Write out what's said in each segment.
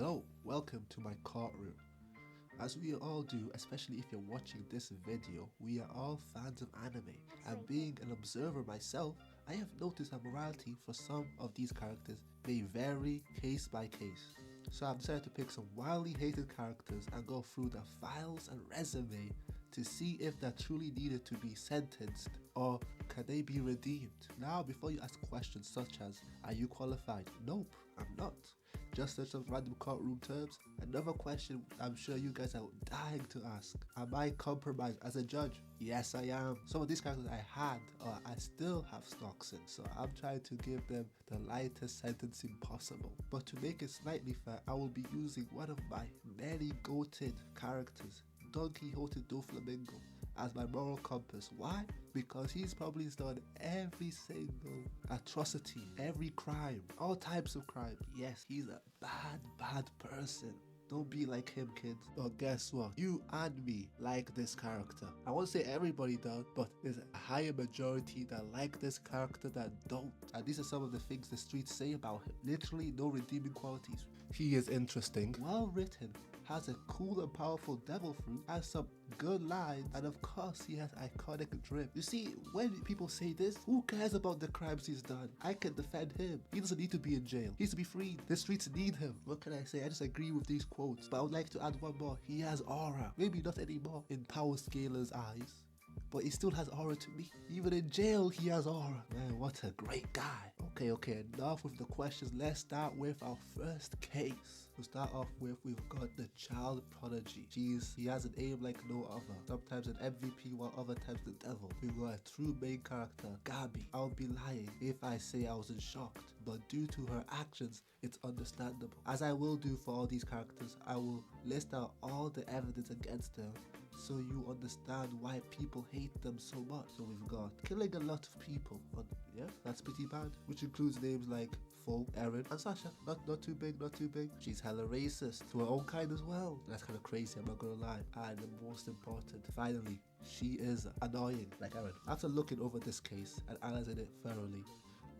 Hello, welcome to my courtroom. As we all do, especially if you're watching this video, we are all fans of anime, and being an observer myself, I have noticed that morality for some of these characters may vary case by case. So I've decided to pick some wildly hated characters and go through their files and resume to see if they're truly needed to be sentenced or can they be redeemed. Now, before you ask questions such as, are you qualified? Nope, I'm not. Just search some random courtroom terms. Another question I'm sure you guys are dying to ask. Am I compromised as a judge? Yes, I am. Some of these characters I had or I still have stocks in, so I'm trying to give them the lightest sentencing possible. But to make it slightly fair, I will be using one of my many goated characters, Don Quixote do Flamingo, as my moral compass. Why? Because he's probably done every single atrocity, every crime, all types of crime. Yes, he's a bad person. Don't be like him, kids. But guess what? You and me like this character. I won't say everybody does, but there's a higher majority that like this character that don't. And these are some of the things the streets say about him. Literally no redeeming qualities. He is interesting, well written, has a cool and powerful devil fruit, has some good lines, and of course he has iconic drip. You see, when people say this, who cares about the crimes he's done? I can defend him. He doesn't need to be in jail. He needs to be freed. The streets need him. What can I say? I just agree with these quotes. But I would like to add one more. He has aura. Maybe not anymore in Power Scaler's eyes, but he still has aura to me. Even in jail, he has aura. Man, what a great guy. Okay, enough with the questions. Let's start with our first case. To start off with, we've got the child prodigy. He has an aim like no other. Sometimes an MVP, while other times the devil. We've got a true main character, Gabi. I would be lying if I say I wasn't shocked, but due to her actions, it's understandable. As I will do for all these characters, I will list out all the evidence against them so you understand why people hate them so much. So we've got killing a lot of people. Yeah, that's pretty bad. Which includes names like Fo, Eren, and Sasha. Not too big. She's hella racist to her own kind as well. That's kind of crazy, I'm not gonna lie. And the most important, finally, she is annoying like Eren. After looking over this case and analyzing it thoroughly,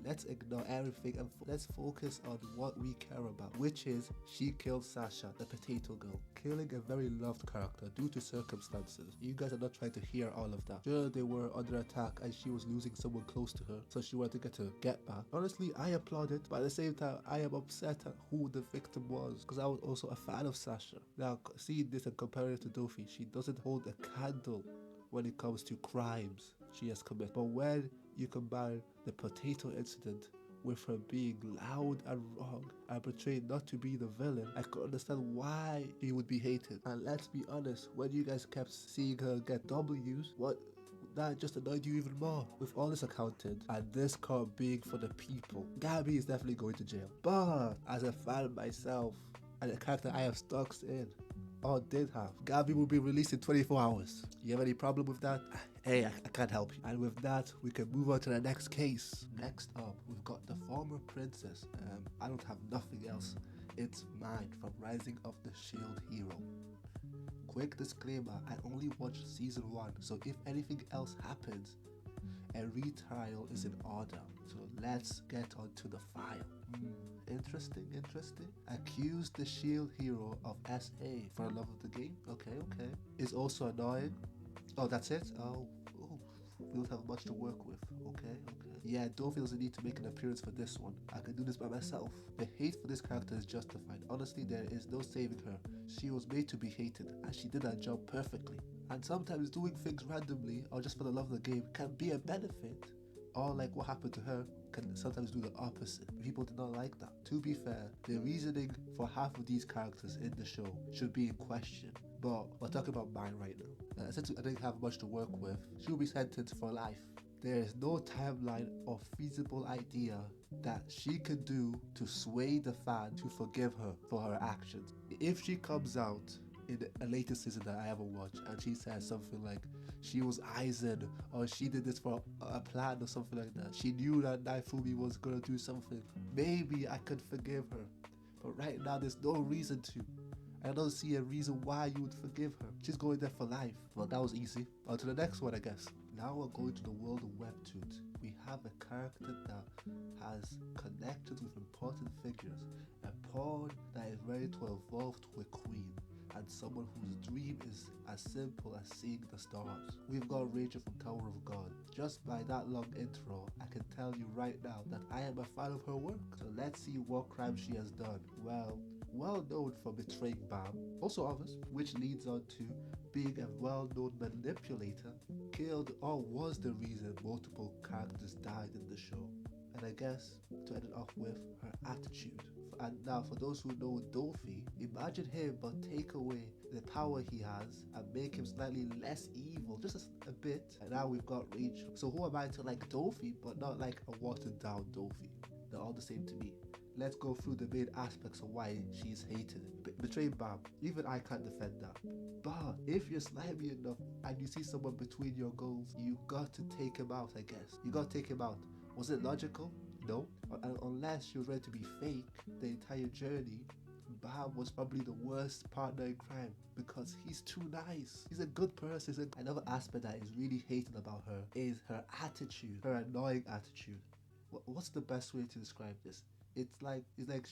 let's ignore everything and let's focus on what we care about, which is she killed Sasha, the potato girl, killing a very loved character due to circumstances. You guys are not trying to hear all of that. Sure, they were under attack and she was losing someone close to her, so she wanted to get back. Honestly, I applaud it, but at the same time, I am upset at who the victim was, because I was also a fan of Sasha. Now, seeing this and comparing it to Dofi, she doesn't hold a candle when it comes to crimes she has committed. But when you combine the potato incident with her being loud and wrong and portrayed not to be the villain, I could understand why she would be hated. And let's be honest, when you guys kept seeing her get W's, that just annoyed you even more. With all this accounted and this court being for the people, Gabi is definitely going to jail. But as a fan myself and a character I have stocks in, or did have, Gabi will be released in 24 hours. You have any problem with that? Hey, I can't help you. And with that, we can move on to the next case. Next up, we've got the former princess. I don't have nothing else. It's mine from Rising of the Shield Hero. Quick disclaimer, I only watched season 1, so if anything else happens, a retrial is in order. So let's get on to the file. Interesting. Accused the shield hero of SA for love of the game. Okay. Is also annoying. Oh, that's it? Oh, we don't have much to work with. Okay. Yeah, Dofi doesn't need to make an appearance for this one. I can do this by myself. The hate for this character is justified. Honestly, there is no saving her. She was made to be hated, and she did her job perfectly. And sometimes doing things randomly or just for the love of the game can be a benefit. Or like what happened to her can sometimes do the opposite. People did not like that. To be fair, the reasoning for half of these characters in the show should be in question. But we're talking about mine right now. Since I didn't have much to work with, she'll be sentenced for life. There is no timeline or feasible idea that she could do to sway the fan to forgive her for her actions. If she comes out in a later season that I ever watched and she says something like she was Aizen or she did this for a plan or something like that, she knew that Naifumi was gonna do something, maybe I could forgive her. But right now there's no reason to. I don't see a reason why you would forgive her. She's going there for life. Well, that was easy. On to the next one, I guess. Now we're going to the world of webtoons. We have a character that has connected with important figures, a pawn that is ready to evolve to a queen, and someone whose dream is as simple as seeing the stars. We've got Rachel from Tower of God. Just by that long intro, I can tell you right now that I am a fan of her work. So let's see what crime she has done. Well known for betraying Bam, also others, which leads on to being a well-known manipulator, killed or was the reason multiple characters died in the show. And I guess to end it off with her attitude. And now for those who know Dofi, imagine him but take away the power he has and make him slightly less evil, just a bit. And now we've got Rachel. So who am I to like Dofi but not like a watered down Dofi? They're all the same to me. Let's go through the main aspects of why she's hated. Betraying Bam, even I can't defend that. But if you're slimy enough and you see someone between your goals, you got to take him out, I guess. You got to take him out. Was it logical? No. Unless she was ready to be fake the entire journey, Bam was probably the worst partner in crime because he's too nice. He's a good person. Another aspect that is really hated about her is her attitude, her annoying attitude. What's the best way to describe this? It's like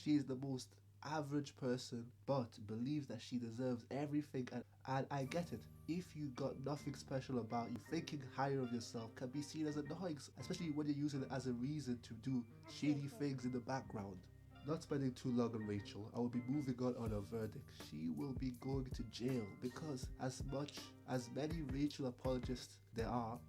she's the most average person but believes that she deserves everything, and I get it. If you got nothing special about you, thinking higher of yourself can be seen as annoying, especially when you're using it as a reason to do shady things in the background. Not spending too long on Rachel, I will be moving on her verdict. She will be going to jail because as many Rachel apologists there are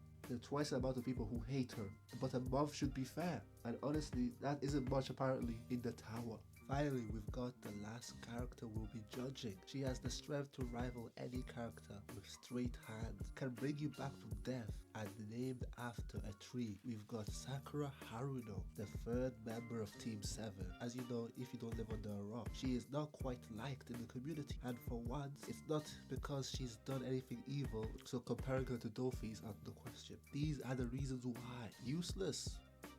twice the amount of people who hate her. But a month should be fair, and honestly, that isn't much apparently in the tower. Finally, we've got the last character we'll be judging. She has the strength to rival any character with straight hands, can bring you back from death, and named after a tree. We've got Sakura Haruno, the third member of Team 7. As you know, if you don't live under a rock, she is not quite liked in the community, and for once, it's not because she's done anything evil, so comparing her to Dofi is out of the question. These are the reasons why. Useless.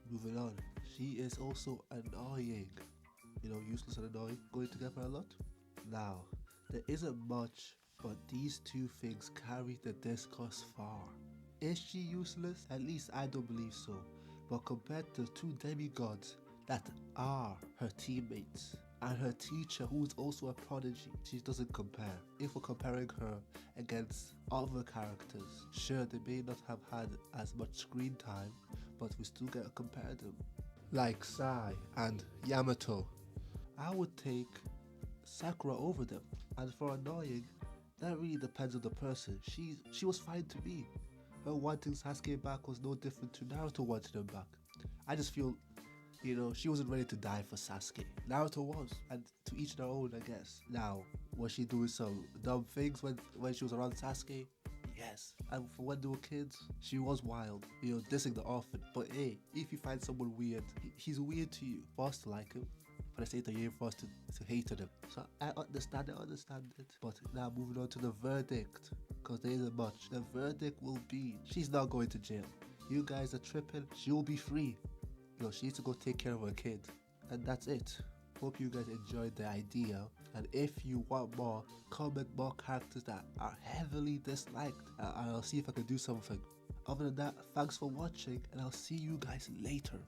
Moving on. She is also annoying. You know, useless and annoying going together a lot. Now, there isn't much, but these two things carry the discourse far. Is she useless? At least I don't believe so. But compared to two demigods that are her teammates and her teacher, who is also a prodigy, she doesn't compare. If we're comparing her against other characters, sure, they may not have had as much screen time, but we still get to compare them. Like Sai and Yamato, I would take Sakura over them. And for annoying, that really depends on the person. She was fine to me. Her wanting Sasuke back was no different to Naruto wanting him back. I just feel, you know, she wasn't ready to die for Sasuke. Naruto was, and to each their own, I guess. Now, was she doing some dumb things when she was around Sasuke? Yes. And for when they were kids, she was wild, you know, dissing the orphan. But hey, if you find someone weird, he's weird to you. Forced to like him. For the sake of you forced to hate him. So I understand it. But now moving on to the verdict, because there isn't much. The verdict will be, she's not going to jail. You guys are tripping. She will be free. You know, she needs to go take care of her kid. And that's it. Hope you guys enjoyed the idea. And if you want more, comment more characters that are heavily disliked. And I'll see if I can do something. Other than that, thanks for watching, and I'll see you guys later.